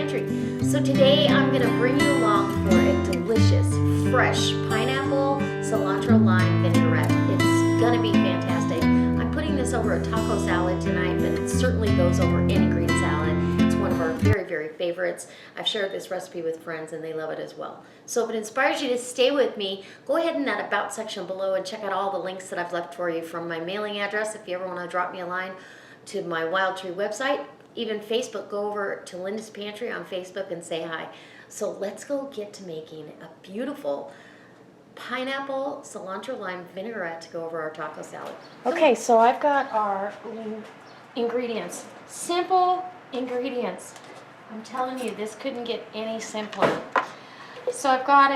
Pantry. So today I'm going to bring you along for a delicious, fresh pineapple cilantro lime vinaigrette. It's going to be fantastic. I'm putting this over a taco salad tonight, but it certainly goes over any green salad. It's one of our very, very favorites. I've shared this recipe with friends and they love it as well. So if it inspires you to stay with me, go ahead in that About section below and check out all the links that I've left for you, from my mailing address if you ever want to drop me a line, to my Wild Tree website, even Facebook. Go over to Linda's Pantry on Facebook and say hi. So let's go get to making a beautiful pineapple cilantro lime vinaigrette to go over our taco salad. Okay, so I've got our ingredients. Simple ingredients. I'm telling you, this couldn't get any simpler. So I've got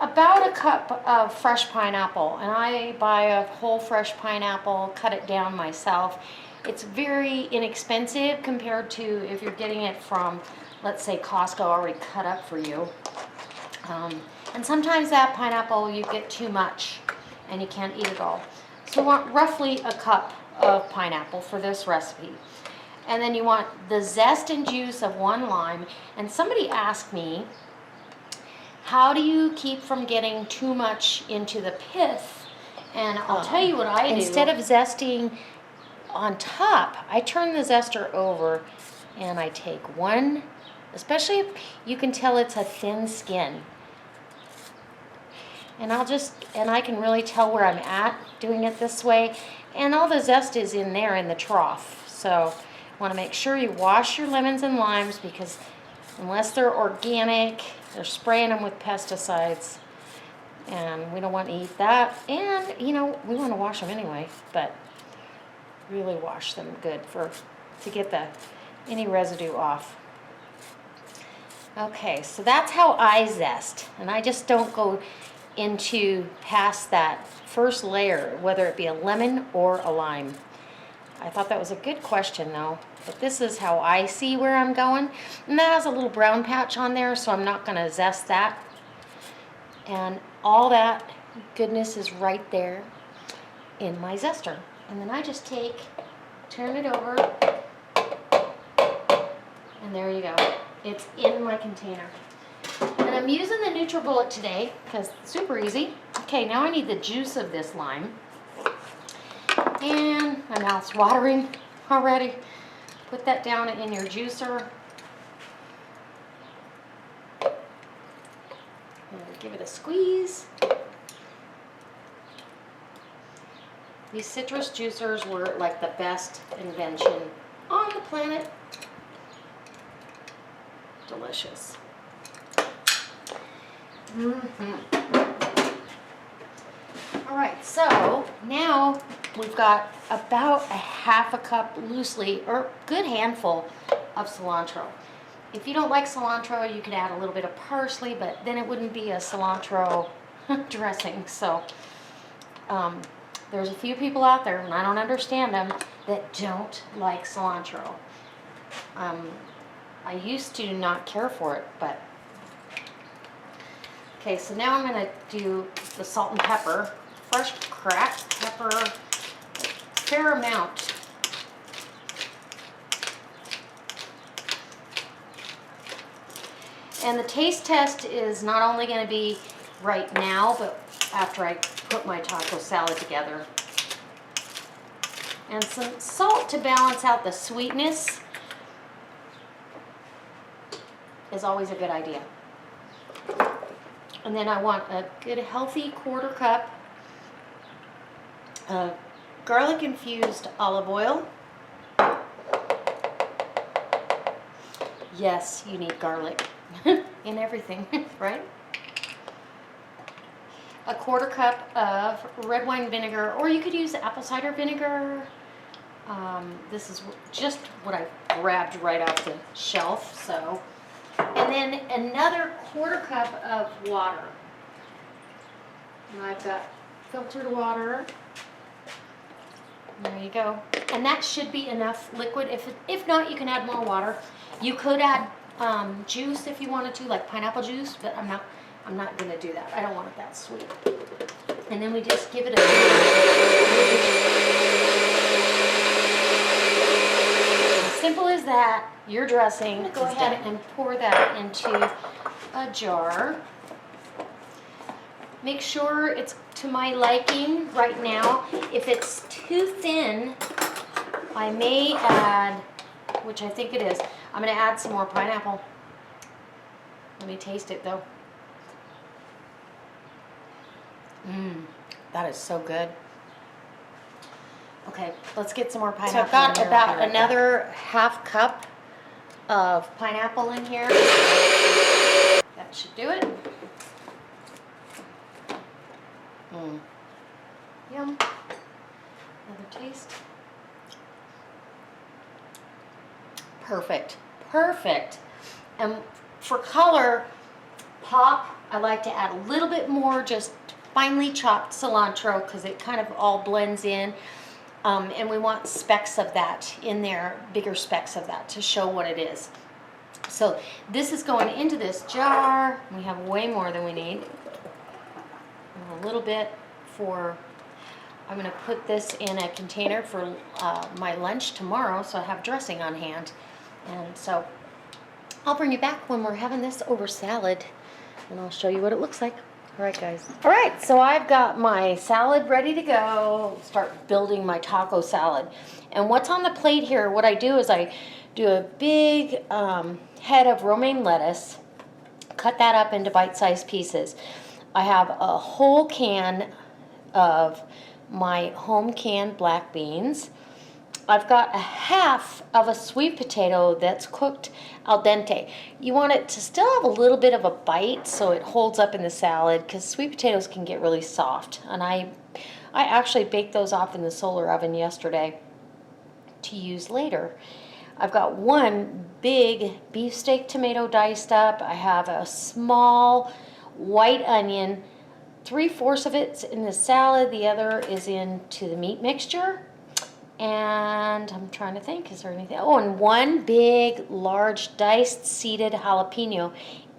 about a cup of fresh pineapple, and I buy a whole fresh pineapple, cut it down myself. It's very inexpensive compared to if you're getting it from, let's say, Costco already cut up for you. And sometimes that pineapple, you get too much and you can't eat it all. So you want roughly a cup of pineapple for this recipe. And then you want the zest and juice of 1 lime. And somebody asked me, how do you keep from getting too much into the pith? And I'll tell you what I do. Instead of zesting on top, I turn the zester over and I take one, especially if you can tell it's a thin skin. And I can really tell where I'm at doing it this way. And all the zest is in there in the trough. So you want to make sure you wash your lemons and limes, because unless they're organic, they're spraying them with pesticides. And we don't want to eat that. And, you know, we want to wash them anyway, but really wash them good to get any residue off. Okay, so that's how I zest, and I just don't go into past that first layer, whether it be a lemon or a lime. I thought that was a good question though, but this is how I see where I'm going. And that has a little brown patch on there, so I'm not going to zest that. And all that goodness is right there in my zester. And then I just turn it over, and there you go. It's in my container. And I'm using the NutriBullet today because it's super easy. Okay, now I need the juice of this lime. And my mouth's watering already. Put that down in your juicer. And give it a squeeze. These citrus juicers were like the best invention on the planet. Delicious. All right, so now we've got about a half a cup loosely, or good handful of cilantro. If you don't like cilantro, you could add a little bit of parsley, but then it wouldn't be a cilantro dressing. So there's a few people out there, and I don't understand them, that don't like cilantro. I used to not care for it, but okay, so now I'm going to do the salt and pepper. Fresh cracked pepper, fair amount. And the taste test is not only going to be right now, but after I put my taco salad together. And some salt to balance out the sweetness is always a good idea. And then I want a good healthy 1/4 cup of garlic infused olive oil. Yes, you need garlic in everything, right? A 1/4 cup of red wine vinegar, or you could use apple cider vinegar. This is just what I grabbed right off the shelf, so. And then another 1/4 cup of water. And I've got filtered water. There you go. And that should be enough liquid. If not, you can add more water. You could add juice if you wanted to, like pineapple juice, but I'm not going to do that. I don't want it that sweet. And then we just give it a simple as that. that, your dressing, go ahead and pour that into a jar. Make sure it's to my liking right now. If it's too thin, I may add, which I think it is, I'm going to add some more pineapple. Let me taste it though. That is so good. Okay, let's get some more pineapple. So I've got about another half cup of pineapple in here. That should do it. Yum. Another taste. Perfect. Perfect. And for color, pop, I like to add a little bit more just finely chopped cilantro because it kind of all blends in. And we want specks of that in there, bigger specks of that to show what it is. So this is going into this jar. We have way more than we need. A little bit for, I'm going to put this in a container for my lunch tomorrow, so I have dressing on hand. And so I'll bring you back when we're having this over salad, and I'll show you what it looks like. All right, guys. All right, so I've got my salad ready to go. Start building my taco salad. And what's on the plate here, what I do is I do a big head of romaine lettuce, cut that up into bite-sized pieces. I have a whole can of my home canned black beans. I've got a half of a sweet potato that's cooked al dente. You want it to still have a little bit of a bite so it holds up in the salad, because sweet potatoes can get really soft. And I actually baked those off in the solar oven yesterday to use later. I've got one big beefsteak tomato diced up. I have a small white onion. 3/4 of it's in the salad, the other is into the meat mixture. And I'm trying to think, is there anything? Oh, and one big, large, diced, seeded jalapeno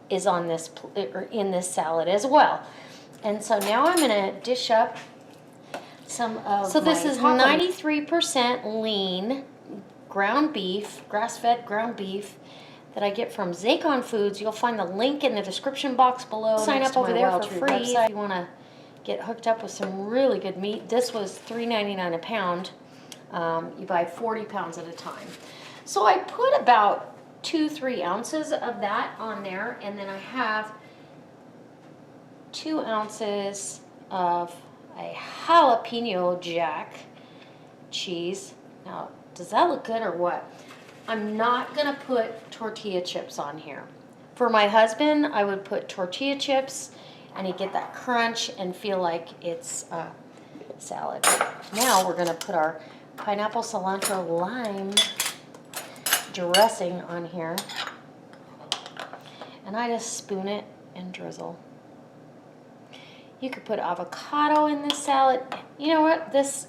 is on this, or in this salad as well. And so now I'm going to dish up some of So this is 93% lean ground beef, grass-fed ground beef that I get from Zacon Foods. You'll find the link in the description box below. Sign up over there for free if you want to get hooked up with some really good meat. This was $3.99 a pound. You buy 40 pounds at a time. So I put about 2-3 ounces of that on there, and then I have 2 ounces of a jalapeno jack cheese. Now, does that look good or what? I'm not gonna put tortilla chips on here. For my husband, I would put tortilla chips, and he'd get that crunch and feel like it's salad. Now we're gonna put our pineapple, cilantro, lime dressing on here, and I just spoon it and drizzle. You could put avocado in this salad. You know what? This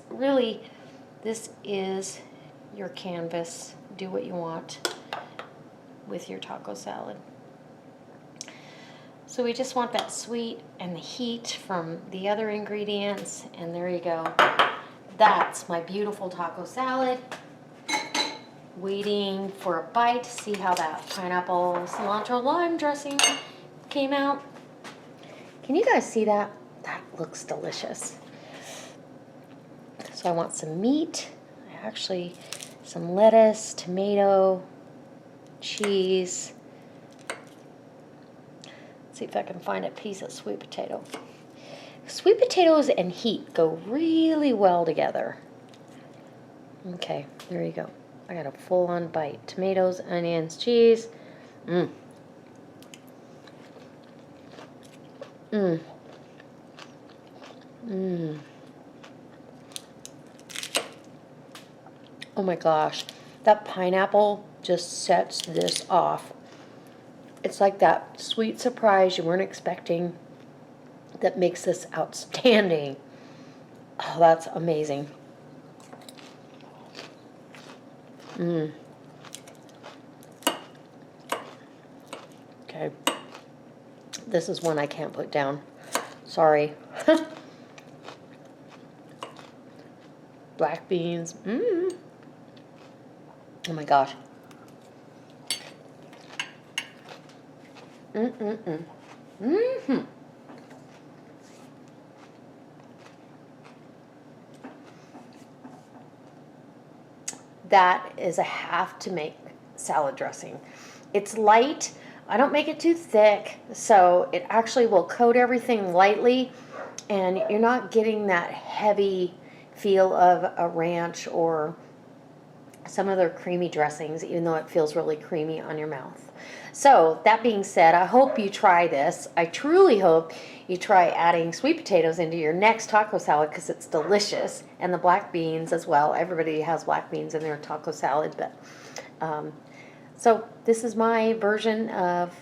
is your canvas. Do what you want with your taco salad. So we just want that sweet and the heat from the other ingredients, and there you go. That's my beautiful taco salad. Waiting for a bite to see how that pineapple, cilantro, lime dressing came out. Can you guys see that? That looks delicious. So I want some meat. Actually, some lettuce, tomato, cheese. Let's see if I can find a piece of sweet potato. Sweet potatoes and heat go really well together. Okay, there you go. I got a full-on bite. Tomatoes, onions, cheese. Oh my gosh, that pineapple just sets this off. It's like that sweet surprise you weren't expecting that makes this outstanding. Oh, that's amazing. Okay. This is one I can't put down. Sorry. Black beans. Oh my gosh. That is a have to make salad dressing. It's light. I don't make it too thick, so it actually will coat everything lightly, and you're not getting that heavy feel of a ranch or some other creamy dressings, even though it feels really creamy on your mouth. So that being said, I hope you try this. I truly hope you try adding sweet potatoes into your next taco salad because it's delicious, and the black beans as well. Everybody has black beans in their taco salad, but so this is my version of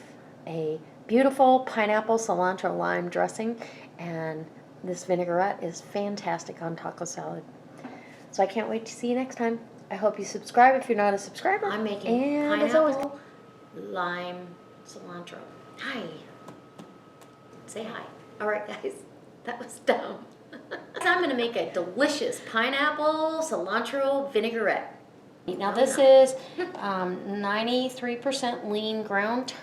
a beautiful pineapple cilantro lime dressing, and this vinaigrette is fantastic on taco salad. So I can't wait to see you next time. I hope you subscribe if you're not a subscriber. I'm making pineapple, lime, cilantro. Hi. Say hi. All right, guys. That was dumb. I'm going to make a delicious pineapple cilantro vinaigrette. Now this is 93% lean ground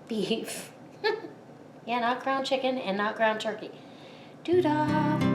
beef. Yeah, not ground chicken and not ground turkey. Doo-dah.